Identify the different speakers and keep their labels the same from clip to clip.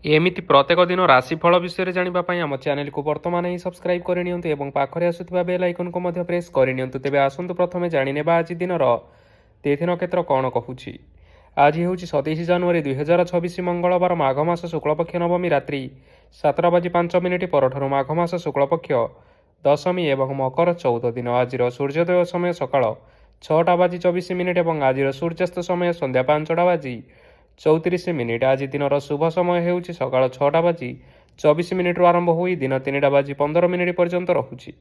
Speaker 1: ଏମିତି ପ୍ରତ୍ୟେକ ଦିନ ରାଶିଫଳ ବିଷୟରେ ଜାଣିବା ପାଇଁ ଆମ ଚ୍ୟାନେଲକୁ ବର୍ତ୍ତମାନ ହିଁ ସବସ୍କ୍ରାଇବ୍ କରିନିଅନ୍ତୁ ଏବଂ ପାଖରେ ଆସୁଥିବା ବେଲ୍ ଆଇକନକୁ ମଧ୍ୟ ପ୍ରେସ୍ କରିନିଅନ୍ତୁ। ତେବେ ଆସନ୍ତୁ ପ୍ରଥମେ ଜାଣିନେବା ଆଜି ଦିନର ତିଥି ନକ୍ଷତ୍ର କ'ଣ କହୁଛି। ଆଜି ହେଉଛି 27 ଜାନୁଆରୀ 2026 ମଙ୍ଗଳବାର, ମାଘ ମାସ ଶୁକ୍ଳପକ୍ଷ ନବମୀ ରାତ୍ରି 7:05 ପରଠାରୁ ମାଘ ମାସ ଶୁକ୍ଳପକ୍ଷ ଦଶମୀ ଏବଂ ମକର 14 ଦିନ। ଆଜିର ସୂର୍ଯ୍ୟୋଦୟ ସମୟ ସକାଳ 6:24 ଏବଂ ଆଜିର ସୂର୍ଯ୍ୟାସ୍ତ ସମୟ ସନ୍ଧ୍ୟା 5:34। ଆଜି ଦିନର ଶୁଭ ସମୟ ହେଉଛି ସକାଳ 6:24ରୁ ଆରମ୍ଭ ହୋଇ ଦିନ 3:15 ପର୍ଯ୍ୟନ୍ତ ରହୁଛି।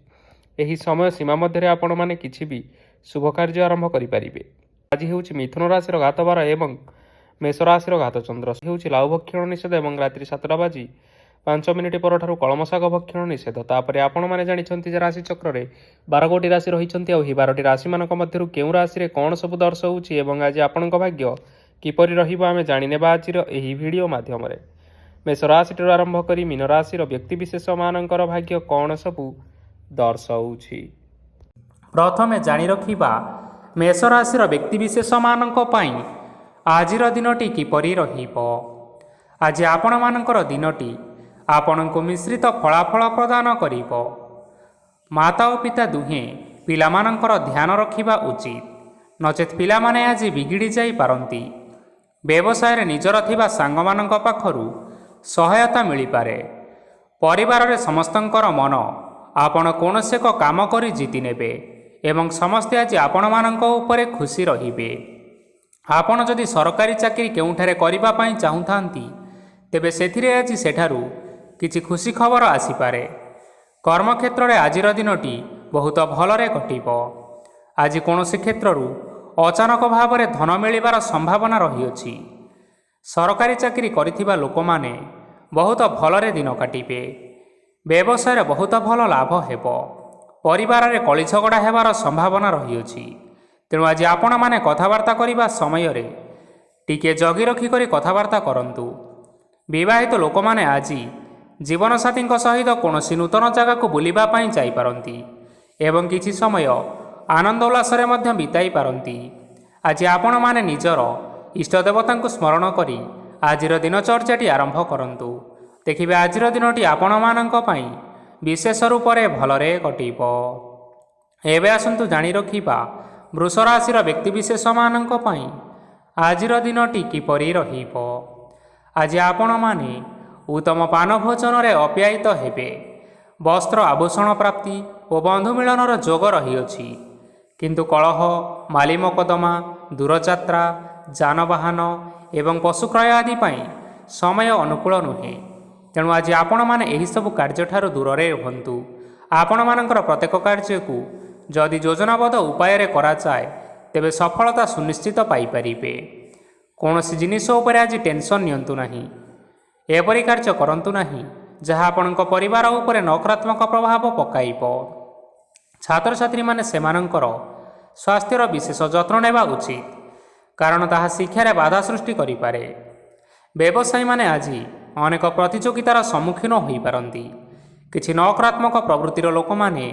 Speaker 1: ଏହି ସମୟ ସୀମା ମଧ୍ୟରେ ଆପଣମାନେ କିଛି ବି ଶୁଭ କାର୍ଯ୍ୟ ଆରମ୍ଭ କରିପାରିବେ। ଆଜି ହେଉଛି ମିଥୁନ ରାଶିର ଘାତବାର ଏବଂ ମେଷ ରାଶିର ଘାତଚନ୍ଦ୍ର। ହେଉଛି ଲାଉ ଭକ୍ଷଣ ନିଷେଧ ଏବଂ ରାତ୍ରି 7:05 ପରଠାରୁ କଳମ ଶାଗ ଭକ୍ଷଣ ନିଷେଧ। ତାପରେ ଆପଣମାନେ ଜାଣିଛନ୍ତି ଯେ ରାଶିଚକ୍ରରେ 12ଗୋଟି ରାଶି ରହିଛନ୍ତି ଆଉ ଏହି 12ଟି ରାଶିମାନଙ୍କ ମଧ୍ୟରୁ କେଉଁ ରାଶିରେ କ'ଣ ସବୁ ଦର୍ଶାଉଛି ଏବଂ ଆଜି ଆପଣଙ୍କ ଭାଗ୍ୟ କିପରି ରହିବ ଆମେ ଜାଣିନେବା ଆଜିର ଏହି ଭିଡ଼ିଓ ମାଧ୍ୟମରେ। ମେଷ ରାଶିଠାରୁ ଆରମ୍ଭ କରି ମୀନ ରାଶିର ବ୍ୟକ୍ତିବିଶେଷମାନଙ୍କର ଭାଗ୍ୟ କ'ଣ ସବୁ ଦର୍ଶାଉଛି।
Speaker 2: ପ୍ରଥମେ ଜାଣି ରଖିବା ମେଷ ରାଶିର ବ୍ୟକ୍ତିବିଶେଷମାନଙ୍କ ପାଇଁ ଆଜିର ଦିନଟି କିପରି ରହିବ। ଆଜି ଆପଣମାନଙ୍କର ଦିନଟି ଆପଣଙ୍କୁ ମିଶ୍ରିତ ଫଳାଫଳ ପ୍ରଦାନ କରିବ। ମାତା ଓ ପିତା ଦୁହେଁ ପିଲାମାନଙ୍କର ଧ୍ୟାନ ରଖିବା ଉଚିତ, ନଚେତ୍ ପିଲାମାନେ ଆଜି ବିଗିଡ଼ି ଯାଇପାରନ୍ତି। ବ୍ୟବସାୟରେ ନିଜର ଥିବା ସାଙ୍ଗମାନଙ୍କ ପାଖରୁ ସହାୟତା ମିଳିପାରେ। ପରିବାରରେ ସମସ୍ତଙ୍କର ମନ ଆପଣ କୌଣସି ଏକ କାମ କରି ଜିତି ନେବେ ଏବଂ ସମସ୍ତେ ଆଜି ଆପଣମାନଙ୍କ ଉପରେ ଖୁସି ରହିବେ। ଆପଣ ଯଦି ସରକାରୀ ଚାକିରି କେଉଁଠାରେ କରିବା ପାଇଁ ଚାହୁଁଥାନ୍ତି ତେବେ ସେଥିରେ ଆଜି ସେଠାରୁ କିଛି ଖୁସି ଖବର ଆସିପାରେ। କର୍ମକ୍ଷେତ୍ରରେ ଆଜିର ଦିନଟି ବହୁତ ଭଲରେ କଟିବ। ଆଜି କୌଣସି କ୍ଷେତ୍ରରୁ ଅଚାନକ ଭାବରେ ଧନ ମିଳିବାର ସମ୍ଭାବନା ରହିଅଛି। ସରକାରୀ ଚାକିରି କରିଥିବା ଲୋକମାନେ ବହୁତ ଭଲରେ ଦିନ କାଟିବେ। ବ୍ୟବସାୟରେ ବହୁତ ଭଲ ଲାଭ ହେବ। ପରିବାରରେ କଳିଝଗଡ଼ା ହେବାର ସମ୍ଭାବନା ରହିଅଛି। ତେଣୁ ଆଜି ଆପଣମାନେ କଥାବାର୍ତ୍ତା କରିବା ସମୟରେ ଟିକିଏ ଜଗି ରଖିକରି କଥାବାର୍ତ୍ତା କରନ୍ତୁ। ବିବାହିତ ଲୋକମାନେ ଆଜି ଜୀବନସାଥୀଙ୍କ ସହିତ କୌଣସି ନୂତନ ଜାଗାକୁ ବୁଲିବା ପାଇଁ ଯାଇପାରନ୍ତି ଏବଂ କିଛି ସମୟ ଆନନ୍ଦ ଉଲ୍ଲାସରେ ମଧ୍ୟ ବିତାଇ ପାରନ୍ତି। ଆଜି ଆପଣମାନେ ନିଜର ଇଷ୍ଟଦେବତାଙ୍କୁ ସ୍ମରଣ କରି ଆଜିର ଦିନଚର୍ଯ୍ୟାଟି ଆରମ୍ଭ କରନ୍ତୁ। ଦେଖିବେ ଆଜିର ଦିନଟି ଆପଣମାନଙ୍କ ପାଇଁ ବିଶେଷ ରୂପରେ ଭଲରେ କଟିବ। ଏବେ ଆସନ୍ତୁ ଜାଣି ରଖିବା ବୃଷ ରାଶିର ବ୍ୟକ୍ତିବିଶେଷମାନଙ୍କ ପାଇଁ ଆଜିର ଦିନଟି କିପରି ରହିବ। ଆଜି ଆପଣମାନେ ଉତ୍ତମ ପାନ ଭୋଜନରେ ଅପ୍ୟାୟିତ ହେବେ। ବସ୍ତ୍ର ଆଭୂଷଣ ପ୍ରାପ୍ତି ଓ ବନ୍ଧୁ ମିଳନର ଯୋଗ ରହିଅଛି। କିନ୍ତୁ କଳହ, ମାଲି ମକଦ୍ଦମା, ଦୂରଯାତ୍ରା, ଯାନବାହନ ଏବଂ ପଶୁ କ୍ରୟ ଆଦି ପାଇଁ ସମୟ ଅନୁକୂଳ ନୁହେଁ। ତେଣୁ ଆଜି ଆପଣମାନେ ଏହିସବୁ କାର୍ଯ୍ୟଠାରୁ ଦୂରରେ ରୁହନ୍ତୁ। ଆପଣମାନଙ୍କର ପ୍ରତ୍ୟେକ କାର୍ଯ୍ୟକୁ ଯଦି ଯୋଜନାବଦ୍ଧ ଉପାୟରେ କରାଯାଏ ତେବେ ସଫଳତା ସୁନିଶ୍ଚିତ ପାଇପାରିବେ। କୌଣସି ଜିନିଷ ଉପରେ ଆଜି ଟେନସନ୍ ନିଅନ୍ତୁ ନାହିଁ। ଏପରି କାର୍ଯ୍ୟ କରନ୍ତୁ ନାହିଁ ଯାହା ଆପଣଙ୍କ ପରିବାର ଉପରେ ନକାରାତ୍ମକ ପ୍ରଭାବ ପକାଇବ। ଛାତ୍ରଛାତ୍ରୀମାନେ ସେମାନଙ୍କର ସ୍ୱାସ୍ଥ୍ୟର ବିଶେଷ ଯତ୍ନ ନେବା ଉଚିତ, କାରଣ ତାହା ଶିକ୍ଷାରେ ବାଧା ସୃଷ୍ଟି କରିପାରେ। ବ୍ୟବସାୟୀମାନେ ଆଜି ଅନେକ ପ୍ରତିଯୋଗିତାର ସମ୍ମୁଖୀନ ହୋଇପାରନ୍ତି। କିଛି ନକାରାତ୍ମକ ପ୍ରବୃତ୍ତିର ଲୋକମାନେ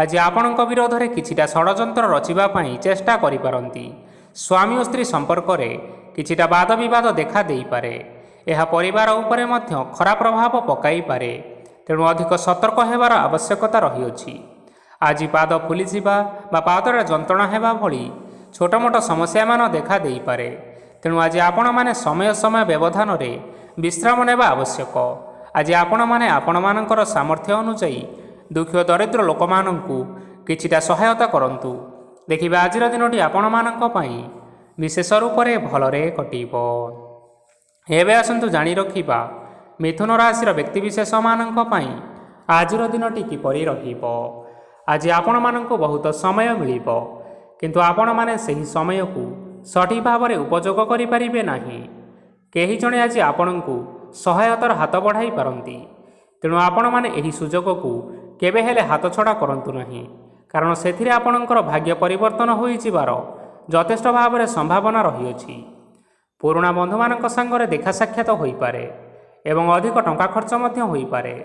Speaker 2: ଆଜି ଆପଣଙ୍କ ବିରୋଧରେ କିଛିଟା ଷଡ଼ଯନ୍ତ୍ର ରଚିବା ପାଇଁ ଚେଷ୍ଟା କରିପାରନ୍ତି। ସ୍ୱାମୀ ଓ ସ୍ତ୍ରୀ ସମ୍ପର୍କରେ କିଛିଟା ବାଦ ବିବାଦ ଦେଖା ଦେଇପାରେ। ଏହା ପରିବାର ଉପରେ ମଧ୍ୟ ଖରାପ ପ୍ରଭାବ ପକାଇପାରେ। ତେଣୁ ଅଧିକ ସତର୍କ ହେବାର ଆବଶ୍ୟକତା ରହିଅଛି। ଆଜି ପାଦ ଫୁଲିଯିବା ବା ପାଦରେ ଯନ୍ତ୍ରଣା ହେବା ଭଳି ଛୋଟ ମୋଟ ସମସ୍ୟାମାନ ଦେଖା ଦେଇପାରେ। ତେଣୁ ଆଜି ଆପଣମାନେ ସମୟ ସମୟ ବ୍ୟବଧାନରେ ବିଶ୍ରାମ ନେବା ଆବଶ୍ୟକ। ଆଜି ଆପଣମାନେ ଆପଣମାନଙ୍କର ସାମର୍ଥ୍ୟ ଅନୁଯାୟୀ ଦୁଃଖୀ ଓ ଦରିଦ୍ର ଲୋକମାନଙ୍କୁ କିଛିଟା ସହାୟତା କରନ୍ତୁ। ଦେଖିବେ ଆଜିର ଦିନଟି ଆପଣମାନଙ୍କ ପାଇଁ ବିଶେଷ ରୂପରେ ଭଲରେ କଟିବ। ଏବେ ଆସନ୍ତୁ ଜାଣି ରଖିବା ମିଥୁନ ରାଶିର ବ୍ୟକ୍ତିବିଶେଷମାନଙ୍କ ପାଇଁ ଆଜିର ଦିନଟି କିପରି ରହିବ। ଆଜି ଆପଣମାନଙ୍କୁ ବହୁତ ସମୟ ମିଳିବ, କିନ୍ତୁ ଆପଣମାନେ ସେହି ସମୟକୁ ସଠିକ୍ ଭାବରେ ଉପଯୋଗ କରିପାରିବେ ନାହିଁ। କେହି ଜଣେ ଆଜି ଆପଣଙ୍କୁ ସହାୟତାର ହାତ ବଢ଼ାଇ ପାରନ୍ତି। ତେଣୁ ଆପଣମାନେ ଏହି ସୁଯୋଗକୁ କେବେ ହେଲେ ହାତଛଡ଼ା କରନ୍ତୁ ନାହିଁ, କାରଣ ସେଥିରେ ଆପଣଙ୍କର ଭାଗ୍ୟ ପରିବର୍ତ୍ତନ ହୋଇଯିବାର ଯଥେଷ୍ଟ ଭାବରେ ସମ୍ଭାବନା ରହିଅଛି। ପୁରୁଣା ବନ୍ଧୁମାନଙ୍କ ସାଙ୍ଗରେ ଦେଖା ସାକ୍ଷାତ ହୋଇପାରେ ଏବଂ ଅଧିକ ଟଙ୍କା ଖର୍ଚ୍ଚ ମଧ୍ୟ ହୋଇପାରେ।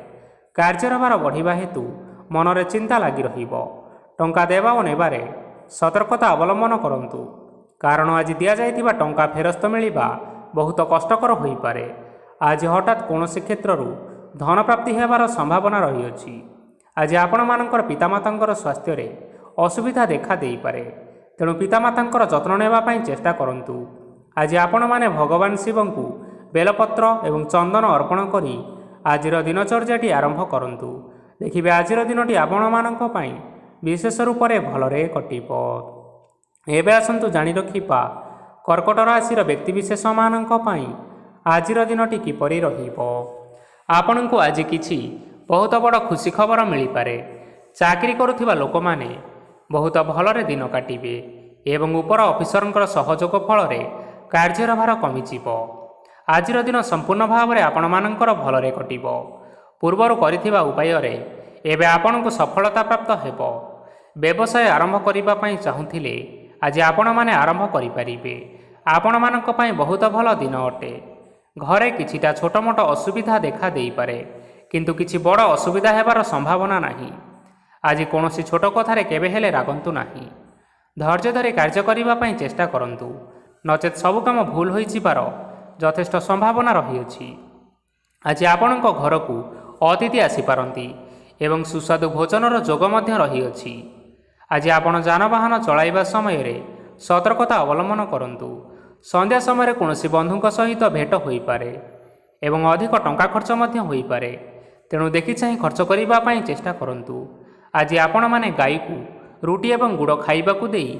Speaker 2: କାର୍ଯ୍ୟର ଭାର ବଢ଼ିବା ହେତୁ ମନରେ ଚିନ୍ତା ଲାଗି ରହିବ। ଟଙ୍କା ଦେବା ଓ ନେବାରେ ସତର୍କତା ଅବଲମ୍ବନ କରନ୍ତୁ, କାରଣ ଆଜି ଦିଆଯାଇଥିବା ଟଙ୍କା ଫେରସ୍ତ ମିଳିବା ବହୁତ କଷ୍ଟକର ହୋଇପାରେ। ଆଜି ହଠାତ୍ କୌଣସି କ୍ଷେତ୍ରରୁ ଧନ ପ୍ରାପ୍ତି ହେବାର ସମ୍ଭାବନା ରହିଅଛି। ଆଜି ଆପଣମାନଙ୍କର ପିତାମାତାଙ୍କର ସ୍ୱାସ୍ଥ୍ୟରେ ଅସୁବିଧା ଦେଖା ଦେଇପାରେ, ତେଣୁ ପିତାମାତାଙ୍କର ଯତ୍ନ ନେବା ପାଇଁ ଚେଷ୍ଟା କରନ୍ତୁ। ଆଜି ଆପଣମାନେ ଭଗବାନ ଶିବଙ୍କୁ ବେଲପତ୍ର ଏବଂ ଚନ୍ଦନ ଅର୍ପଣ କରି ଆଜିର ଦିନଚର୍ଯ୍ୟାଟି ଆରମ୍ଭ କରନ୍ତୁ। ଦେଖିବେ ଆଜିର ଦିନଟି ଆପଣମାନଙ୍କ ପାଇଁ ବିଶେଷ ରୂପରେ ଭଲରେ କଟିବ। ଏବେ ଆସନ୍ତୁ ଜାଣି ରଖିବା କର୍କଟ ରାଶିର ବ୍ୟକ୍ତିବିଶେଷମାନଙ୍କ ପାଇଁ ଆଜିର ଦିନଟି କିପରି ରହିବ। ଆପଣଙ୍କୁ ଆଜି କିଛି ବହୁତ ବଡ଼ ଖୁସି ଖବର ମିଳିପାରେ। ଚାକିରି କରୁଥିବା ଲୋକମାନେ ବହୁତ ଭଲରେ ଦିନ କାଟିବେ ଏବଂ ଉପର ଅଫିସରଙ୍କର ସହଯୋଗ ଫଳରେ କାର୍ଯ୍ୟର ଭାର କମିଯିବ। ଆଜିର ଦିନ ସମ୍ପୂର୍ଣ୍ଣ ଭାବରେ ଆପଣମାନଙ୍କର ଭଲରେ କଟିବ। ପୂର୍ବରୁ କରିଥିବା ଉପାୟରେ ଏବେ ଆପଣଙ୍କୁ ସଫଳତା ପ୍ରାପ୍ତ ହେବ। ବ୍ୟବସାୟ ଆରମ୍ଭ କରିବା ପାଇଁ ଚାହୁଁଥିଲେ ଆଜି ଆପଣମାନେ ଆରମ୍ଭ କରିପାରିବେ। ଆପଣମାନଙ୍କ ପାଇଁ ବହୁତ ଭଲ ଦିନ ଅଟେ। ଘରେ କିଛିଟା ଛୋଟ ମୋଟ ଅସୁବିଧା ଦେଖା ଦେଇପାରେ, କିନ୍ତୁ କିଛି ବଡ଼ ଅସୁବିଧା ହେବାର ସମ୍ଭାବନା ନାହିଁ। ଆଜି କୌଣସି ଛୋଟ କଥାରେ କେବେ ହେଲେ ରାଗନ୍ତୁ ନାହିଁ। ଧୈର୍ଯ୍ୟ ଧରି କାର୍ଯ୍ୟ କରିବା ପାଇଁ ଚେଷ୍ଟା କରନ୍ତୁ, ନଚେତ୍ ସବୁ କାମ ଭୁଲ ହୋଇଯିବାର ଯଥେଷ୍ଟ ସମ୍ଭାବନା ରହିଅଛି। ଆଜି ଆପଣଙ୍କ ଘରକୁ ଅତିଥି ଆସିପାରନ୍ତି ଏବଂ ସୁସ୍ୱାଦୁ ଭୋଜନର ଯୋଗ ମଧ୍ୟ ରହିଅଛି। ଆଜି ଆପଣ ଯାନବାହନ ଚଳାଇବା ସମୟରେ ସତର୍କତା ଅବଲମ୍ବନ କରନ୍ତୁ। ସନ୍ଧ୍ୟା ସମୟରେ କୌଣସି ବନ୍ଧୁଙ୍କ ସହିତ ଭେଟ ହୋଇପାରେ ଏବଂ ଅଧିକ ଟଙ୍କା ଖର୍ଚ୍ଚ ମଧ୍ୟ ହୋଇପାରେ, ତେଣୁ ଦେଖିଚାହିଁ ଖର୍ଚ୍ଚ କରିବା ପାଇଁ ଚେଷ୍ଟା କରନ୍ତୁ। ଆଜି ଆପଣମାନେ ଗାଈକୁ ରୁଟି ଏବଂ ଗୁଡ଼ ଖାଇବାକୁ ଦେଇ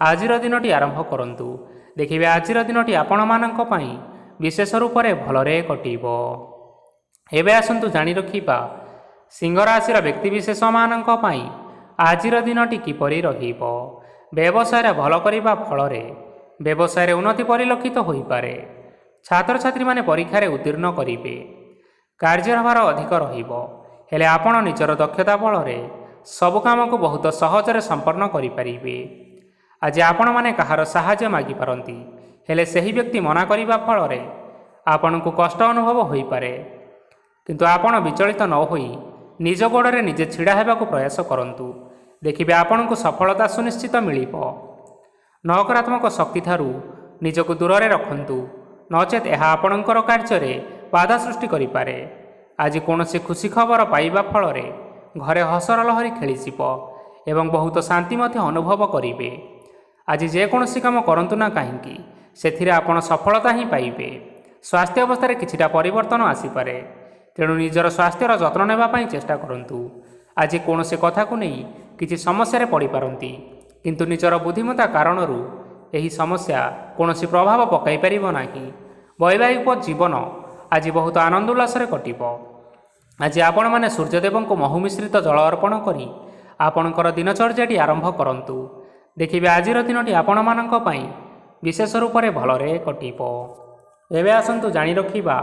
Speaker 2: ଆଜିର ଦିନଟି ଆରମ୍ଭ କରନ୍ତୁ। ଦେଖିବେ ଆଜିର ଦିନଟି ଆପଣମାନଙ୍କ ପାଇଁ ବିଶେଷ ରୂପରେ ଭଲରେ କଟିବ। ଏବେ ଆସନ୍ତୁ ଜାଣି ରଖିବା ସିଂହ ରାଶିର ବ୍ୟକ୍ତିବିଶେଷମାନଙ୍କ ପାଇଁ ଆଜିର ଦିନଟି କିପରି ରହିବ। ବ୍ୟବସାୟରେ ଭଲ କରିବା ଫଳରେ ବ୍ୟବସାୟରେ ଉନ୍ନତି ପରିଲକ୍ଷିତ ହୋଇପାରେ। ଛାତ୍ରଛାତ୍ରୀମାନେ ପରୀକ୍ଷାରେ ଉତ୍ତୀର୍ଣ୍ଣ କରିବେ। କାର୍ଯ୍ୟର ଭାର ଅଧିକ ରହିବ, ହେଲେ ଆପଣ ନିଜର ଦକ୍ଷତା ବଳରେ ସବୁ କାମକୁ ବହୁତ ସହଜରେ ସମ୍ପନ୍ନ କରିପାରିବେ। ଆଜି ଆପଣମାନେ କାହାର ସାହାଯ୍ୟ ମାଗିପାରନ୍ତି, ହେଲେ ସେହି ବ୍ୟକ୍ତି ମନା କରିବା ଫଳରେ ଆପଣଙ୍କୁ କଷ୍ଟ ଅନୁଭବ ହୋଇପାରେ। କିନ୍ତୁ ଆପଣ ବିଚଳିତ ନ ହୋଇ ନିଜ ଗୋଡ଼ରେ ନିଜେ ଛିଡ଼ା ହେବାକୁ ପ୍ରୟାସ କରନ୍ତୁ। ଦେଖିବେ ଆପଣଙ୍କୁ ସଫଳତା ସୁନିଶ୍ଚିତ ମିଳିବ। ନକାରାତ୍ମକ ଶକ୍ତିଠାରୁ ନିଜକୁ ଦୂରରେ ରଖନ୍ତୁ, ନଚେତ୍ ଏହା ଆପଣଙ୍କର କାର୍ଯ୍ୟରେ ବାଧା ସୃଷ୍ଟି କରିପାରେ। ଆଜି କୌଣସି ଖୁସି ଖବର ପାଇବା ଫଳରେ ଘରେ ହସର ଲହରୀ ଖେଳିଯିବ ଏବଂ ବହୁତ ଶାନ୍ତି ମଧ୍ୟ ଅନୁଭବ କରିବେ। ଆଜି ଯେକୌଣସି କାମ କରନ୍ତୁ ନା କାହିଁକି, ସେଥିରେ ଆପଣ ସଫଳତା ହିଁ ପାଇବେ। ସ୍ୱାସ୍ଥ୍ୟ ଅବସ୍ଥାରେ କିଛିଟା ପରିବର୍ତ୍ତନ ଆସିପାରେ, ତେଣୁ ନିଜର ସ୍ୱାସ୍ଥ୍ୟର ଯତ୍ନ ନେବା ପାଇଁ ଚେଷ୍ଟା କରନ୍ତୁ। ଆଜି କୌଣସି କଥାକୁ ନେଇ କିଛି ସମସ୍ୟାରେ ପଡ଼ିପାରନ୍ତି, କିନ୍ତୁ ନିଜର ବୁଦ୍ଧିମତ୍ତା କାରଣରୁ ଏହି ସମସ୍ୟା କୌଣସି ପ୍ରଭାବ ପକାଇ ପାରିବ ନାହିଁ। ବୈବାହିକ ଜୀବନ ଆଜି ବହୁତ ଆନନ୍ଦ ଉଲ୍ଲାସରେ କଟିବ। ଆଜି ଆପଣମାନେ ସୂର୍ଯ୍ୟଦେବଙ୍କୁ ମହୁ ମିଶ୍ରିତ ଜଳ ଅର୍ପଣ କରି ଆପଣଙ୍କର ଦିନଚର୍ଯ୍ୟାଟି ଆରମ୍ଭ କରନ୍ତୁ। ଦେଖିବେ ଆଜିର ଦିନଟି ଆପଣମାନଙ୍କ ପାଇଁ ବିଶେଷ ରୂପରେ ଭଲରେ କଟିବ। ଏବେ ଆସନ୍ତୁ ଜାଣି ରଖିବା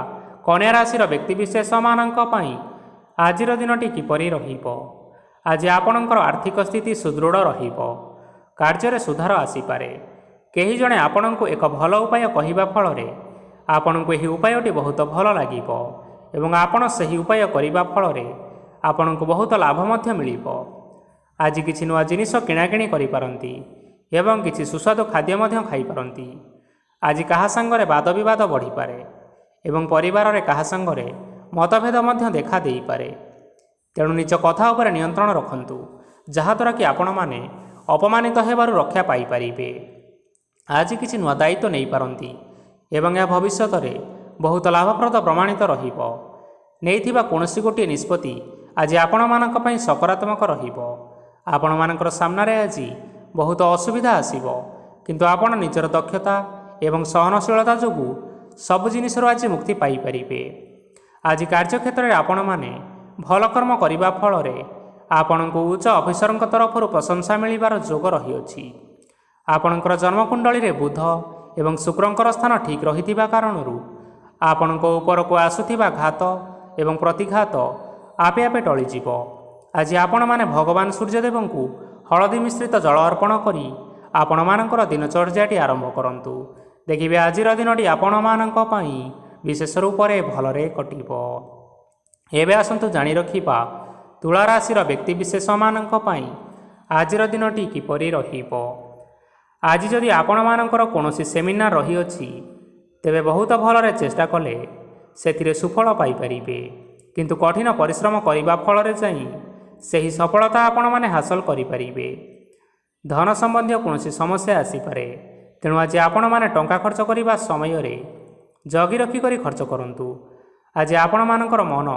Speaker 2: କନ୍ୟା ରାଶିର ବ୍ୟକ୍ତିବିଶେଷମାନଙ୍କ ପାଇଁ ଆଜିର ଦିନଟି କିପରି ରହିବ। ଆଜି ଆପଣଙ୍କର ଆର୍ଥିକ ସ୍ଥିତି ସୁଦୃଢ଼ ରହିବ। କାର୍ଯ୍ୟରେ ସୁଧାର ଆସିପାରେ। କେହି ଜଣେ ଆପଣଙ୍କୁ ଏକ ଭଲ ଉପାୟ କହିବା ଫଳରେ ଆପଣଙ୍କୁ ଏହି ଉପାୟଟି ବହୁତ ଭଲ ଲାଗିବ ଏବଂ ଆପଣ ସେହି ଉପାୟ କରିବା ଫଳରେ ଆପଣଙ୍କୁ ବହୁତ ଲାଭ ମଧ୍ୟ ମିଳିବ। ଆଜି କିଛି ନୂଆ ଜିନିଷ କିଣାକିଣି କରିପାରନ୍ତି ଏବଂ କିଛି ସୁସ୍ୱାଦୁ ଖାଦ୍ୟ ମଧ୍ୟ ଖାଇପାରନ୍ତି। ଆଜି କାହା ସାଙ୍ଗରେ ବାଦବିବାଦ ବଢ଼ିପାରେ ଏବଂ ପରିବାରରେ କାହା ସାଙ୍ଗରେ ମତଭେଦ ମଧ୍ୟ ଦେଖା ଦେଇପାରେ। ତେଣୁ ନିଜ କଥା ଉପରେ ନିୟନ୍ତ୍ରଣ ରଖନ୍ତୁ, ଯାହାଦ୍ୱାରା କି ଆପଣମାନେ ଅପମାନିତ ହେବାରୁ ରକ୍ଷା ପାଇପାରିବେ। ଆଜି କିଛି ନୂଆ ଦାୟିତ୍ୱ ନେଇପାରନ୍ତି ଏବଂ ଏହା ଭବିଷ୍ୟତରେ ବହୁତ ଲାଭପ୍ରଦ ପ୍ରମାଣିତ ରହିବ। ନେଇଥିବା କୌଣସି ଗୋଟିଏ ନିଷ୍ପତ୍ତି ଆଜି ଆପଣମାନଙ୍କ ପାଇଁ ସକାରାତ୍ମକ ରହିବ। ଆପଣମାନଙ୍କର ସାମ୍ନାରେ ଆଜି ବହୁତ ଅସୁବିଧା ଆସିବ, କିନ୍ତୁ ଆପଣ ନିଜର ଦକ୍ଷତା ଏବଂ ସହନଶୀଳତା ଯୋଗୁଁ ସବୁ ଜିନିଷରୁ ଆଜି ମୁକ୍ତି ପାଇପାରିବେ। ଆଜି କାର୍ଯ୍ୟକ୍ଷେତ୍ରରେ ଆପଣମାନେ ଭଲ କର୍ମ କରିବା ଫଳରେ ଆପଣଙ୍କୁ ଉଚ୍ଚ ଅଫିସରଙ୍କ ତରଫରୁ ପ୍ରଶଂସା ମିଳିବାର ଯୋଗ ରହିଅଛି। ଆପଣଙ୍କର ଜନ୍ମକୁଣ୍ଡଳୀରେ ବୁଧ ଏବଂ ଶୁକ୍ରଙ୍କର ସ୍ଥାନ ଠିକ୍ ରହିଥିବା କାରଣରୁ ଆପଣଙ୍କ ଉପରକୁ ଆସୁଥିବା ଘାତ ଏବଂ ପ୍ରତିଘାତ ଆପେ ଆପେ ଟଳିଯିବ। ଆଜି ଆପଣମାନେ ଭଗବାନ ସୂର୍ଯ୍ୟଦେବଙ୍କୁ ହଳଦୀ ମିଶ୍ରିତ ଜଳ ଅର୍ପଣ କରି ଆପଣମାନଙ୍କର ଦିନଚର୍ଯ୍ୟାଟି ଆରମ୍ଭ କରନ୍ତୁ। ଦେଖିବେ ଆଜିର ଦିନଟି ଆପଣମାନଙ୍କ ପାଇଁ ବିଶେଷ ରୂପରେ ଭଲରେ କଟିବ। ଏବେ ଆସନ୍ତୁ ଜାଣି ରଖିବା ତୁଳା ରାଶିର ବ୍ୟକ୍ତିବିଶେଷମାନଙ୍କ ପାଇଁ ଆଜିର ଦିନଟି କିପରି ରହିବ। ଆଜି ଯଦି ଆପଣମାନଙ୍କର କୌଣସି ସେମିନାର ରହିଅଛି, ତେବେ ବହୁତ ଭଲରେ ଚେଷ୍ଟା କଲେ ସେଥିରେ ସୁଫଳ ପାଇପାରିବେ। କିନ୍ତୁ କଠିନ ପରିଶ୍ରମ କରିବା ଫଳରେ ଯାଇ ସେହି ସଫଳତା ଆପଣମାନେ ହାସଲ କରିପାରିବେ। ଧନ ସମ୍ବନ୍ଧୀୟ କୌଣସି ସମସ୍ୟା ଆସିପାରେ, ତେଣୁ ଆଜି ଆପଣମାନେ ଟଙ୍କା ଖର୍ଚ୍ଚ କରିବା ସମୟରେ ଜଗି ରଖିକରି ଖର୍ଚ୍ଚ କରନ୍ତୁ। ଆଜି ଆପଣମାନଙ୍କର ମନ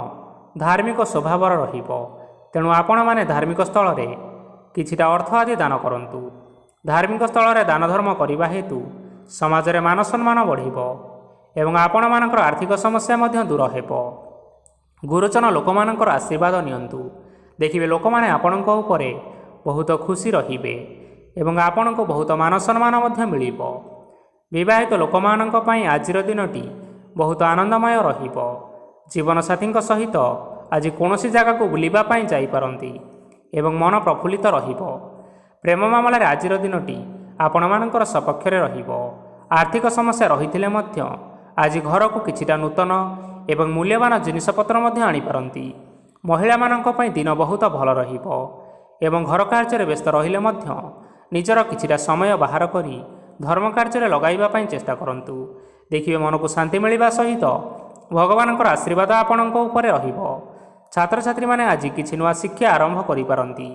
Speaker 2: ଧାର୍ମିକ ସ୍ୱଭାବର ରହିବ, ତେଣୁ ଆପଣମାନେ ଧାର୍ମିକ ସ୍ଥଳରେ କିଛିଟା ଅର୍ଥ ଆଦି ଦାନ କରନ୍ତୁ। ଧାର୍ମିକ ସ୍ଥଳରେ ଦାନ ଧର୍ମ କରିବା ହେତୁ ସମାଜରେ ମାନ ସମ୍ମାନ ବଢ଼ିବ ଏବଂ ଆପଣମାନଙ୍କର ଆର୍ଥିକ ସମସ୍ୟା ମଧ୍ୟ ଦୂର ହେବ। ଗୁରୁଜନ ଲୋକମାନଙ୍କର ଆଶୀର୍ବାଦ ନିଅନ୍ତୁ। ଦେଖିବେ ଲୋକମାନେ ଆପଣଙ୍କ ଉପରେ ବହୁତ ଖୁସି ରହିବେ ଏବଂ ଆପଣଙ୍କୁ ବହୁତ ମାନ ସମ୍ମାନ ମଧ୍ୟ ମିଳିବ। ବିବାହିତ ଲୋକମାନଙ୍କ ପାଇଁ ଆଜିର ଦିନଟି ବହୁତ ଆନନ୍ଦମୟ ରହିବ। ଜୀବନସାଥୀଙ୍କ ସହିତ ଆଜି କୌଣସି ଜାଗାକୁ ବୁଲିବା ପାଇଁ ଯାଇପାରନ୍ତି ଏବଂ ମନ ପ୍ରଫୁଲ୍ଲିତ ରହିବ। ପ୍ରେମ ମାମଲାରେ ଆଜିର ଦିନଟି ଆପଣମାନଙ୍କର ସପକ୍ଷରେ ରହିବ। ଆର୍ଥିକ ସମସ୍ୟା ରହିଥିଲେ ମଧ୍ୟ ଆଜି ଘରକୁ କିଛିଟା ନୂତନ ଏବଂ ମୂଲ୍ୟବାନ ଜିନିଷପତ୍ର ମଧ୍ୟ ଆଣିପାରନ୍ତି। ମହିଳାମାନଙ୍କ ପାଇଁ ଦିନ ବହୁତ ଭଲ ରହିବ ଏବଂ ଘର କାର୍ଯ୍ୟରେ ବ୍ୟସ୍ତ ରହିଲେ ମଧ୍ୟ ନିଜର କିଛିଟା ସମୟ ବାହାର କରି ଧର୍ମ କାର୍ଯ୍ୟରେ ଲଗାଇବା ପାଇଁ ଚେଷ୍ଟା କରନ୍ତୁ। ଦେଖିବେ ମନକୁ ଶାନ୍ତି ମିଳିବା ସହିତ ଭଗବାନଙ୍କର ଆଶୀର୍ବାଦ ଆପଣଙ୍କ ଉପରେ ରହିବ। ଛାତ୍ରଛାତ୍ରୀମାନେ ଆଜି କିଛି ନୂଆ ଶିକ୍ଷା ଆରମ୍ଭ କରିପାରନ୍ତି।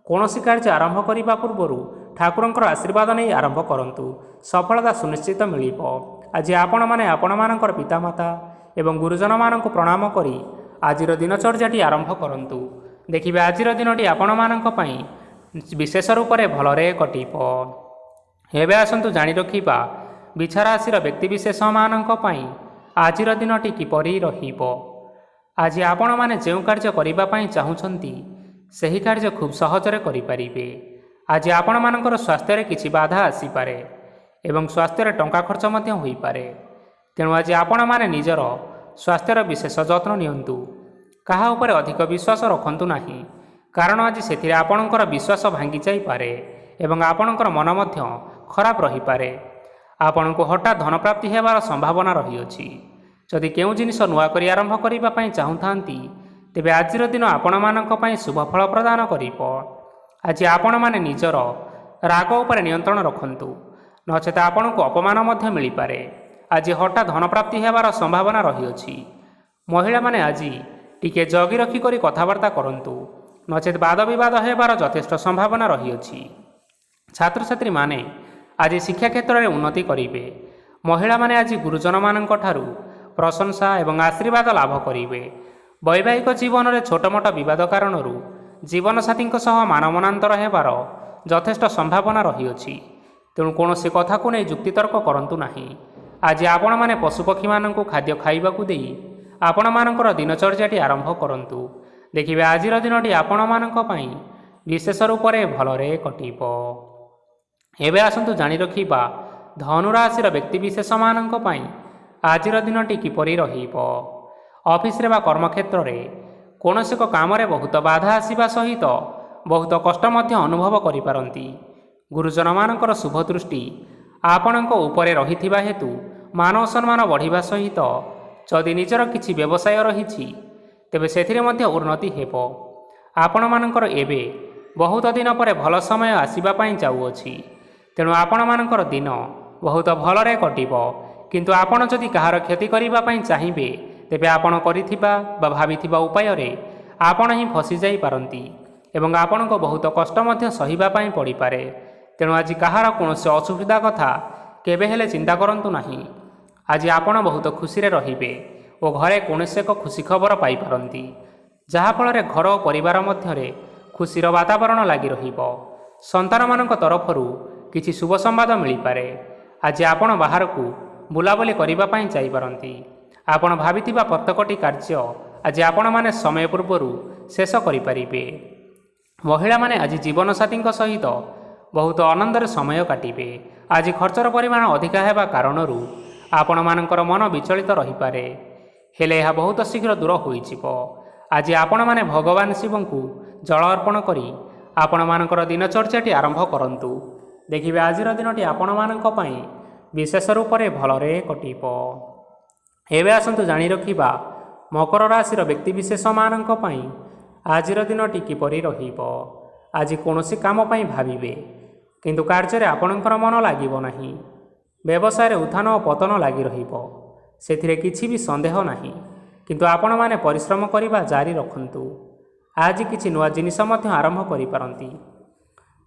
Speaker 2: କୌଣସି କାର୍ଯ୍ୟ ଆରମ୍ଭ କରିବା ପୂର୍ବରୁ ଠାକୁରଙ୍କର ଆଶୀର୍ବାଦ ନେଇ ଆରମ୍ଭ କରନ୍ତୁ, ସଫଳତା ସୁନିଶ୍ଚିତ ମିଳିବ। ଆଜି ଆପଣମାନେ ଆପଣମାନଙ୍କର ପିତାମାତା ଏବଂ ଗୁରୁଜନମାନଙ୍କୁ ପ୍ରଣାମ କରି ଆଜିର ଦିନଚର୍ଯ୍ୟାଟି ଆରମ୍ଭ କରନ୍ତୁ। ଦେଖିବେ ଆଜିର ଦିନଟି ଆପଣମାନଙ୍କ ପାଇଁ ବିଶେଷ ରୂପରେ ଭଲରେ କଟିବ। ଏବେ ଆସନ୍ତୁ ଜାଣି ରଖିବା ବିଛା ରାଶିର ବ୍ୟକ୍ତିବିଶେଷମାନଙ୍କ ପାଇଁ ଆଜିର ଦିନଟି କିପରି ରହିବ। ଆଜି ଆପଣମାନେ ଯେଉଁ କାର୍ଯ୍ୟ କରିବା ପାଇଁ ଚାହୁଁଛନ୍ତି ସେହି କାର୍ଯ୍ୟ ଖୁବ୍ ସହଜରେ କରିପାରିବେ। ଆଜି ଆପଣମାନଙ୍କର ସ୍ୱାସ୍ଥ୍ୟରେ କିଛି ବାଧା ଆସିପାରେ ଏବଂ ସ୍ୱାସ୍ଥ୍ୟରେ ଟଙ୍କା ଖର୍ଚ୍ଚ ମଧ୍ୟ ହୋଇପାରେ, ତେଣୁ ଆଜି ଆପଣମାନେ ନିଜର ସ୍ୱାସ୍ଥ୍ୟର ବିଶେଷ ଯତ୍ନ ନିଅନ୍ତୁ। କାହା ଉପରେ ଅଧିକ ବିଶ୍ୱାସ ରଖନ୍ତୁ ନାହିଁ, କାରଣ ଆଜି ସେଥିରେ ଆପଣଙ୍କର ବିଶ୍ୱାସ ଭାଙ୍ଗି ଯାଇପାରେ ଏବଂ ଆପଣଙ୍କର ମନ ମଧ୍ୟ ଖରାପ ରହିପାରେ। ଆପଣଙ୍କୁ ହଠାତ୍ ଧନପ୍ରାପ୍ତି ହେବାର ସମ୍ଭାବନା ରହିଅଛି। ଯଦି କେଉଁ ଜିନିଷ ନୂଆ କରି ଆରମ୍ଭ କରିବା ପାଇଁ ଚାହୁଁଥାନ୍ତି, ତେବେ ଆଜିର ଦିନ ଆପଣମାନଙ୍କ ପାଇଁ ଶୁଭ ଫଳ ପ୍ରଦାନ କରିବ। ଆଜି ଆପଣମାନେ ନିଜର ରାଗ ଉପରେ ନିୟନ୍ତ୍ରଣ ରଖନ୍ତୁ, ନଚେତ ଆପଣଙ୍କୁ ଅପମାନ ମଧ୍ୟ ମିଳିପାରେ। ଆଜି ହଠାତ୍ ଧନପ୍ରାପ୍ତି ହେବାର ସମ୍ଭାବନା ରହିଅଛି। ମହିଳାମାନେ ଆଜି ଟିକେ ଜଗି ରଖି କରି କଥାବାର୍ତ୍ତା କରନ୍ତୁ, ନଚେତ ବାଦ ବିବାଦ ହେବାର ଯଥେଷ୍ଟ ସମ୍ଭାବନା ରହିଅଛି। ଛାତ୍ରଛାତ୍ରୀମାନେ ଆଜି ଶିକ୍ଷା କ୍ଷେତ୍ରରେ ଉନ୍ନତି କରିବେ। ମହିଳାମାନେ ଆଜି ଗୁରୁଜନମାନଙ୍କ ଠାରୁ ପ୍ରଶଂସା ଏବଂ ଆଶୀର୍ବାଦ ଲାଭ କରିବେ। ବୈବାହିକ ଜୀବନରେ ଛୋଟମୋଟ ବିବାଦ କାରଣରୁ ଜୀବନସାଥୀଙ୍କ ସହ ମାନମନାନ୍ତର ହେବାର ଯଥେଷ୍ଟ ସମ୍ଭାବନା ରହିଅଛି, ତେଣୁ କୌଣସି କଥାକୁ ନେଇ ଯୁକ୍ତିତର୍କ କରନ୍ତୁ ନାହିଁ। ଆଜି ଆପଣମାନେ ପଶୁପକ୍ଷୀମାନଙ୍କୁ ଖାଦ୍ୟ ଖାଇବାକୁ ଦେଇ ଆପଣମାନଙ୍କର ଦିନଚର୍ଯ୍ୟାଟି ଆରମ୍ଭ କରନ୍ତୁ। ଦେଖିବେ ଆଜିର ଦିନଟି ଆପଣମାନଙ୍କ ପାଇଁ ବିଶେଷ ରୂପରେ ଭଲରେ କଟିବ। ଏବେ ଆସନ୍ତୁ ଜାଣି ରଖିବା ଧନୁରାଶିର ବ୍ୟକ୍ତିବିଶେଷମାନଙ୍କ ପାଇଁ ଆଜିର ଦିନଟି କିପରି ରହିବ। ଅଫିସରେ ବା କର୍ମକ୍ଷେତ୍ରରେ କୌଣସି ଏକ କାମରେ ବହୁତ ବାଧା ଆସିବା ସହିତ ବହୁତ କଷ୍ଟ ମଧ୍ୟ ଅନୁଭବ କରିପାରନ୍ତି। ଗୁରୁଜନମାନଙ୍କର ଶୁଭ ଦୃଷ୍ଟି ଆପଣଙ୍କ ଉପରେ ରହିଥିବା ହେତୁ ମାନ ସମ୍ମାନ ବଢ଼ିବା ସହିତ ଯଦି ନିଜର କିଛି ବ୍ୟବସାୟ ରହିଛି ତେବେ ସେଥିରେ ମଧ୍ୟ ଉନ୍ନତି ହେବ। ଆପଣମାନଙ୍କର ଏବେ ବହୁତ ଦିନ ପରେ ଭଲ ସମୟ ଆସିବା ପାଇଁ ଯାଉଅଛି, ତେଣୁ ଆପଣମାନଙ୍କର ଦିନ ବହୁତ ଭଲରେ କଟିବ। କିନ୍ତୁ ଆପଣ ଯଦି କାହାର କ୍ଷତି କରିବା ପାଇଁ ଚାହିଁବେ, ତେବେ ଆପଣ କରିଥିବା ବା ଭାବିଥିବା ଉପାୟରେ ଆପଣ ହିଁ ଫସିଯାଇପାରନ୍ତି ଏବଂ ଆପଣଙ୍କୁ ବହୁତ କଷ୍ଟ ମଧ୍ୟ ସହିବା ପାଇଁ ପଡ଼ିପାରେ। ତେଣୁ ଆଜି କାହାର କୌଣସି ଅସୁବିଧା କଥା କେବେ ହେଲେ ଚିନ୍ତା କରନ୍ତୁ ନାହିଁ। ଆଜି ଆପଣ ବହୁତ ଖୁସିରେ ରହିବେ ଓ ଘରେ କୌଣସି ଏକ ଖୁସି ଖବର ପାଇପାରନ୍ତି, ଯାହାଫଳରେ ଘର ଓ ପରିବାର ମଧ୍ୟରେ ଖୁସିର ବାତାବରଣ ଲାଗି ରହିବ। ସନ୍ତାନମାନଙ୍କ ତରଫରୁ କିଛି ଶୁଭ ସମ୍ବାଦ ମିଳିପାରେ। ଆଜି ଆପଣ ବାହାରକୁ ବୁଲାବୁଲି କରିବା ପାଇଁ ଯାଇପାରନ୍ତି। ଆପଣ ଭାବିଥିବା ପ୍ରତ୍ୟେକଟି କାର୍ଯ୍ୟ ଆଜି ଆପଣମାନେ ସମୟ ପୂର୍ବରୁ ଶେଷ କରିପାରିବେ। ମହିଳାମାନେ ଆଜି ଜୀବନସାଥୀଙ୍କ ସହିତ ବହୁତ ଆନନ୍ଦରେ ସମୟ କାଟିବେ। ଆଜି ଖର୍ଚ୍ଚର ପରିମାଣ ଅଧିକା ହେବା କାରଣରୁ ଆପଣମାନଙ୍କର ମନ ବିଚଳିତ ରହିପାରେ, ହେଲେ ଏହା ବହୁତ ଶୀଘ୍ର ଦୂର ହୋଇଯିବ। ଆଜି ଆପଣମାନେ ଭଗବାନ ଶିବଙ୍କୁ ଜଳ ଅର୍ପଣ କରି ଆପଣମାନଙ୍କର ଦିନଚର୍ଯ୍ୟାଟି ଆରମ୍ଭ କରନ୍ତୁ। ଦେଖିବେ ଆଜିର ଦିନଟି ଆପଣମାନଙ୍କ ପାଇଁ ବିଶେଷ ରୂପରେ ଭଲରେ କଟିବ। ଏବେ ଆସନ୍ତୁ ଜାଣି ରଖିବା ମକର ରାଶିର ବ୍ୟକ୍ତିବିଶେଷମାନଙ୍କ ପାଇଁ ଆଜିର ଦିନଟି କିପରି ରହିବ। ଆଜି କୌଣସି କାମ ପାଇଁ ଭାବିବେ, କିନ୍ତୁ କାର୍ଯ୍ୟରେ ଆପଣଙ୍କର ମନ ଲାଗିବ ନାହିଁ। ବ୍ୟବସାୟରେ ଉତ୍ଥାନ ଓ ପତନ ଲାଗି ରହିବ। ସେଥିରେ କିଛି ବି ସନ୍ଦେହ ନାହିଁ। କିନ୍ତୁ ଆପଣମାନେ ପରିଶ୍ରମ କରିବା ଜାରି ରଖନ୍ତୁ। ଆଜି କିଛି ନୂଆ ଜିନିଷ ମଧ୍ୟ ଆରମ୍ଭ କରିପାରନ୍ତି।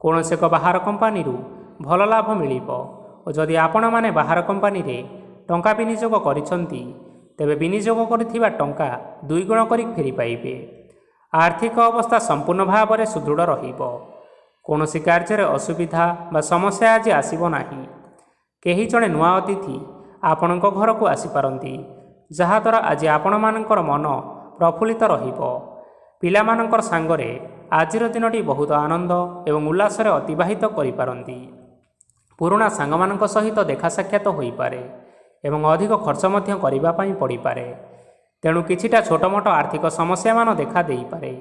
Speaker 2: କୌଣସି ଏକ ବାହାର କମ୍ପାନୀରୁ ଭଲ ଲାଭ ମିଳିବ ଓ ଯଦି ଆପଣମାନେ ବାହାର କମ୍ପାନୀରେ ଟଙ୍କା ବିନିଯୋଗ କରିଛନ୍ତି ତେବେ ବିନିଯୋଗ କରିଥିବା ଟଙ୍କା ଦୁଇଗୁଣ କରି ଫେରି ପାଇବେ। ଆର୍ଥିକ ଅବସ୍ଥା ସମ୍ପୂର୍ଣ୍ଣ ଭାବରେ ସୁଦୃଢ଼ ରହିବ। କୌଣସି କାର୍ଯ୍ୟରେ ଅସୁବିଧା ବା ସମସ୍ୟା ଆଜି ଆସିବ ନାହିଁ। କେହି ଜଣେ ନୂଆ ଅତିଥି ଆପଣଙ୍କ ଘରକୁ ଆସିପାରନ୍ତି, ଯାହାଦ୍ୱାରା ଆଜି ଆପଣମାନଙ୍କର ମନ ପ୍ରଫୁଲ୍ଲିତ ରହିବ। ପିଲାମାନଙ୍କର ସାଙ୍ଗରେ ଆଜିର ଦିନଟି ବହୁତ ଆନନ୍ଦ ଏବଂ ଉଲ୍ଲାସରେ ଅତିବାହିତ କରିପାରନ୍ତି। ପୁରୁଣା ସାଙ୍ଗମାନଙ୍କ ସହିତ ଦେଖା ସାକ୍ଷାତ ହୋଇପାରେ ଏବଂ ଅଧିକ ଖର୍ଚ୍ଚ ମଧ୍ୟ କରିବା ପାଇଁ ପଡ଼ିପାରେ। ତେଣୁ କିଛିଟା ଛୋଟମୋଟ ଆର୍ଥିକ ସମସ୍ୟାମାନ ଦେଖା ଦେଇପାରେ।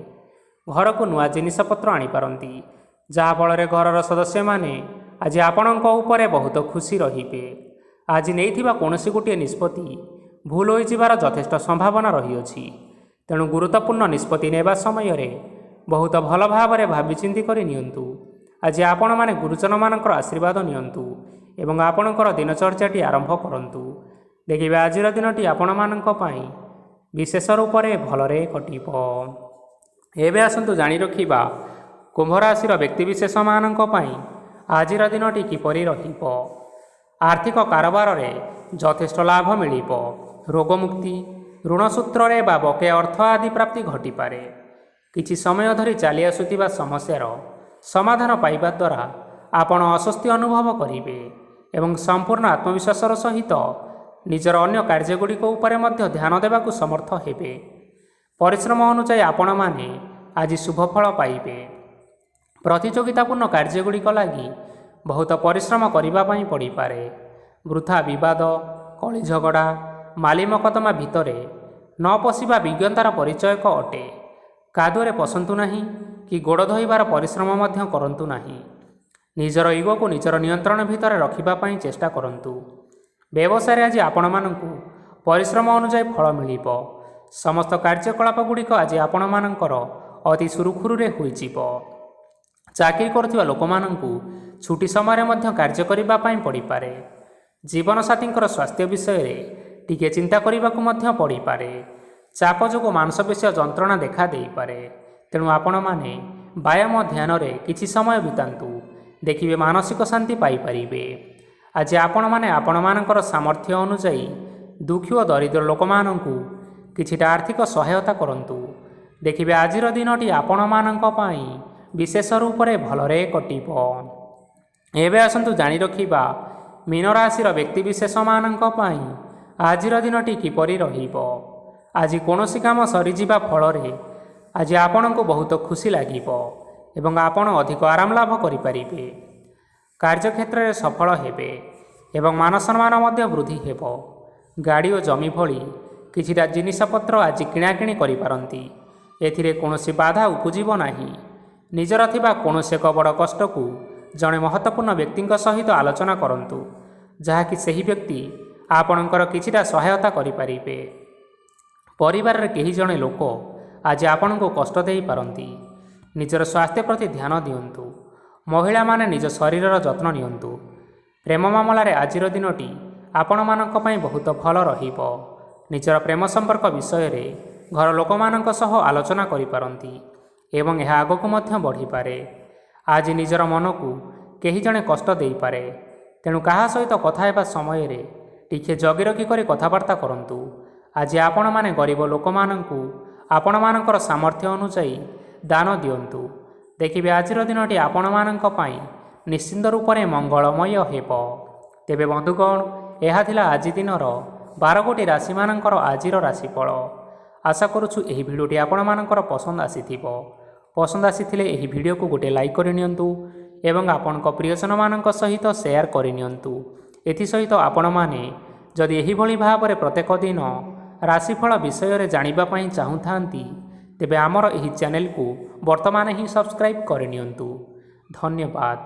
Speaker 2: ଘରକୁ ନୂଆ ଜିନିଷପତ୍ର ଆଣିପାରନ୍ତି, ଯାହାଫଳରେ ଘରର ସଦସ୍ୟମାନେ ଆଜି ଆପଣଙ୍କ ଉପରେ ବହୁତ ଖୁସି ରହିବେ। ଆଜି ନେଇଥିବା କୌଣସି ଗୋଟିଏ ନିଷ୍ପତ୍ତି ଭୁଲ ହୋଇଯିବାର ଯଥେଷ୍ଟ ସମ୍ଭାବନା ରହିଅଛି। ତେଣୁ ଗୁରୁତ୍ୱପୂର୍ଣ୍ଣ ନିଷ୍ପତ୍ତି ନେବା ସମୟରେ ବହୁତ ଭଲ ଭାବରେ ଭାବିଚିନ୍ତି କରି ନିଅନ୍ତୁ। ଆଜି ଆପଣମାନେ ଗୁରୁଜନମାନଙ୍କର ଆଶୀର୍ବାଦ ନିଅନ୍ତୁ ଏବଂ ଆପଣଙ୍କର ଦିନଚର୍ଯ୍ୟାଟି ଆରମ୍ଭ କରନ୍ତୁ। ଦେଖିବେ ଆଜିର ଦିନଟି ଆପଣମାନଙ୍କ ପାଇଁ ବିଶେଷ ରୂପରେ ଭଲରେ କଟିବ। ଏବେ ଆସନ୍ତୁ ଜାଣି ରଖିବା କୁମ୍ଭ ରାଶିର ବ୍ୟକ୍ତିବିଶେଷମାନଙ୍କ ପାଇଁ ଆଜିର ଦିନଟି କିପରି ରହିବ। ଆର୍ଥିକ କାରବାରରେ ଯଥେଷ୍ଟ ଲାଭ ମିଳିବ। ରୋଗମୁକ୍ତି, ଋଣ ସୂତ୍ରରେ ବା ବକେୟା ଅର୍ଥ ଆଦି ପ୍ରାପ୍ତି ଘଟିପାରେ। କିଛି ସମୟ ଧରି ଚାଲି ଆସୁଥିବା ସମସ୍ୟାର ସମାଧାନ ପାଇବା ଦ୍ୱାରା ଆପଣ ଆଶ୍ୱସ୍ତି ଅନୁଭବ କରିବେ ଏବଂ ସମ୍ପୂର୍ଣ୍ଣ ଆତ୍ମବିଶ୍ୱାସର ସହିତ ନିଜର ଅନ୍ୟ କାର୍ଯ୍ୟଗୁଡ଼ିକ ଉପରେ ମଧ୍ୟ ଧ୍ୟାନ ଦେବାକୁ ସମର୍ଥ ହେବେ। ପରିଶ୍ରମ ଅନୁଯାୟୀ ଆପଣମାନେ ଆଜି ଶୁଭଫଳ ପାଇବେ। ପ୍ରତିଯୋଗିତାପୂର୍ଣ୍ଣ କାର୍ଯ୍ୟଗୁଡ଼ିକ ଲାଗି ବହୁତ ପରିଶ୍ରମ କରିବା ପାଇଁ ପଡ଼ିପାରେ। ବୃଥା ବିବାଦ, କଳି ଝଗଡ଼ା, ମାଲି ମକଦ୍ଦମା ଭିତରେ ନ ପଶିବା ବିଜ୍ଞତାର ପରିଚୟକ ଅଟେ। କାଦୁଅରେ ପଶନ୍ତୁ ନାହିଁ କି ଗୋଡ଼ ଧୋଇବାର ପରିଶ୍ରମ ମଧ୍ୟ କରନ୍ତୁ ନାହିଁ। ନିଜର ଇଗୋକୁ ନିଜର ନିୟନ୍ତ୍ରଣ ଭିତରେ ରଖିବା ପାଇଁ ଚେଷ୍ଟା କରନ୍ତୁ। ବ୍ୟବସାୟରେ ଆଜି ଆପଣମାନଙ୍କୁ ପରିଶ୍ରମ ଅନୁଯାୟୀ ଫଳ ମିଳିବ। ସମସ୍ତ କାର୍ଯ୍ୟକଳାପଗୁଡ଼ିକ ଆଜି ଆପଣମାନଙ୍କର ଅତି ସୁରୁଖୁରୁରେ ହୋଇଯିବ। ଚାକିରି କରୁଥିବା ଲୋକମାନଙ୍କୁ ଛୁଟି ସମୟରେ ମଧ୍ୟ କାର୍ଯ୍ୟ କରିବା ପାଇଁ ପଡ଼ିପାରେ। ଜୀବନସାଥୀଙ୍କର ସ୍ୱାସ୍ଥ୍ୟ ବିଷୟରେ ଟିକିଏ ଚିନ୍ତା କରିବାକୁ ମଧ୍ୟ ପଡ଼ିପାରେ। ଚାପ ଯୋଗୁଁ ମାଂସପେଶୀୟ ଯନ୍ତ୍ରଣା ଦେଖା ଦେଇପାରେ। ତେଣୁ ଆପଣମାନେ ବ୍ୟାୟାମ ଧ୍ୟାନରେ କିଛି ସମୟ ବିତାନ୍ତୁ। ଦେଖିବେ ମାନସିକ ଶାନ୍ତି ପାଇପାରିବେ। ଆଜି ଆପଣମାନେ ଆପଣମାନଙ୍କର ସାମର୍ଥ୍ୟ ଅନୁଯାୟୀ ଦୁଃଖୀ ଓ ଦରିଦ୍ର ଲୋକମାନଙ୍କୁ କିଛିଟା ଆର୍ଥିକ ସହାୟତା କରନ୍ତୁ। ଦେଖିବେ ଆଜିର ଦିନଟି ଆପଣମାନଙ୍କ ପାଇଁ ବିଶେଷ ରୂପରେ ଭଲରେ କଟିବ। ଏବେ ଆସନ୍ତୁ ଜାଣି ରଖିବା ମୀନ ରାଶିର ବ୍ୟକ୍ତିବିଶେଷମାନଙ୍କ ପାଇଁ ଆଜିର ଦିନଟି କିପରି ରହିବ। ଆଜି କୌଣସି କାମ ସରିଯିବା ଫଳରେ ଆଜି ଆପଣଙ୍କୁ ବହୁତ ଖୁସି ଲାଗିବ ଏବଂ ଆପଣ ଅଧିକ ଆରାମ ଲାଭ କରିପାରିବେ। କାର୍ଯ୍ୟକ୍ଷେତ୍ରରେ ସଫଳ ହେବେ ଏବଂ ମାନସମ୍ମାନ ମଧ୍ୟ ବୃଦ୍ଧି ହେବ। ଗାଡ଼ି ଓ ଜମି ଭଳି କିଛିଟା ଜିନିଷପତ୍ର ଆଜି କିଣାକିଣି କରିପାରନ୍ତି। ଏଥିରେ କୌଣସି ବାଧା ଉପୁଜିବ ନାହିଁ। ନିଜର ଥିବା କୌଣସି ଏକ ବଡ଼ କଷ୍ଟକୁ ଜଣେ ମହତ୍ତ୍ୱପୂର୍ଣ୍ଣ ବ୍ୟକ୍ତିଙ୍କ ସହିତ ଆଲୋଚନା କରନ୍ତୁ, ଯାହାକି ସେହି ବ୍ୟକ୍ତି ଆପଣଙ୍କର କିଛିଟା ସହାୟତା କରିପାରିବେ। ପରିବାରରେ କେହି ଜଣେ ଲୋକ ଆଜି ଆପଣଙ୍କୁ କଷ୍ଟ ଦେଇପାରନ୍ତି। ନିଜର ସ୍ୱାସ୍ଥ୍ୟ ପ୍ରତି ଧ୍ୟାନ ଦିଅନ୍ତୁ। ମହିଳାମାନେ ନିଜ ଶରୀରର ଯତ୍ନ ନିଅନ୍ତୁ। ପ୍ରେମ ମାମଲାରେ ଆଜିର ଦିନଟି ଆପଣମାନଙ୍କ ପାଇଁ ବହୁତ ଭଲ ରହିବ। ନିଜର ପ୍ରେମ ସମ୍ପର୍କ ବିଷୟରେ ଘର ଲୋକମାନଙ୍କ ସହ ଆଲୋଚନା କରିପାରନ୍ତି ଏବଂ ଏହା ଆଗକୁ ମଧ୍ୟ ବଢ଼ିପାରେ। ଆଜି ନିଜର ମନକୁ କେହି ଜଣେ କଷ୍ଟ ଦେଇପାରେ। ତେଣୁ କାହା ସହିତ କଥା ହେବା ସମୟରେ ଟିକିଏ ଜଗି ରଖି କରି କଥାବାର୍ତ୍ତା କରନ୍ତୁ। ଆଜି ଆପଣମାନେ ଗରିବ ଲୋକମାନଙ୍କୁ ଆପଣମାନଙ୍କର ସାମର୍ଥ୍ୟ ଅନୁଯାୟୀ ଦାନ ଦିଅନ୍ତୁ। ଦେଖିବେ ଆଜିର ଦିନଟି ଆପଣମାନଙ୍କ ପାଇଁ ନିଶ୍ଚିନ୍ତ ରୂପରେ ମଙ୍ଗଳମୟ ହେବ। ତେବେ ବନ୍ଧୁଗଣ, ଏହା ଥିଲା ଆଜି ଦିନର 12ଗୋଟି ରାଶିମାନଙ୍କର ଆଜିର ରାଶିଫଳ। ଆଶା କରୁଛୁ ଏହି ଭିଡ଼ିଓଟି ଆପଣମାନଙ୍କର ପସନ୍ଦ ଆସିଥିବ। ପସନ୍ଦ ଆସିଥିଲେ ଏହି ଭିଡ଼ିଓକୁ ଗୋଟିଏ ଲାଇକ୍ କରିନିଅନ୍ତୁ ଏବଂ ଆପଣଙ୍କ ପ୍ରିୟଜନମାନଙ୍କ ସହିତ ସେୟାର କରିନିଅନ୍ତୁ। ଏଥିସହିତ ଆପଣମାନେ ଯଦି ଏହିଭଳି ଭାବରେ ପ୍ରତ୍ୟେକ ଦିନ ରାଶିଫଳ ବିଷୟରେ ଜାଣିବା ପାଇଁ ଚାହୁଁଥାନ୍ତି, ତେବେ ଆମର ଏହି ଚ୍ୟାନେଲକୁ ବର୍ତ୍ତମାନ ହିଁ ସବସ୍କ୍ରାଇବ୍ କରିନିଅନ୍ତୁ। ଧନ୍ୟବାଦ।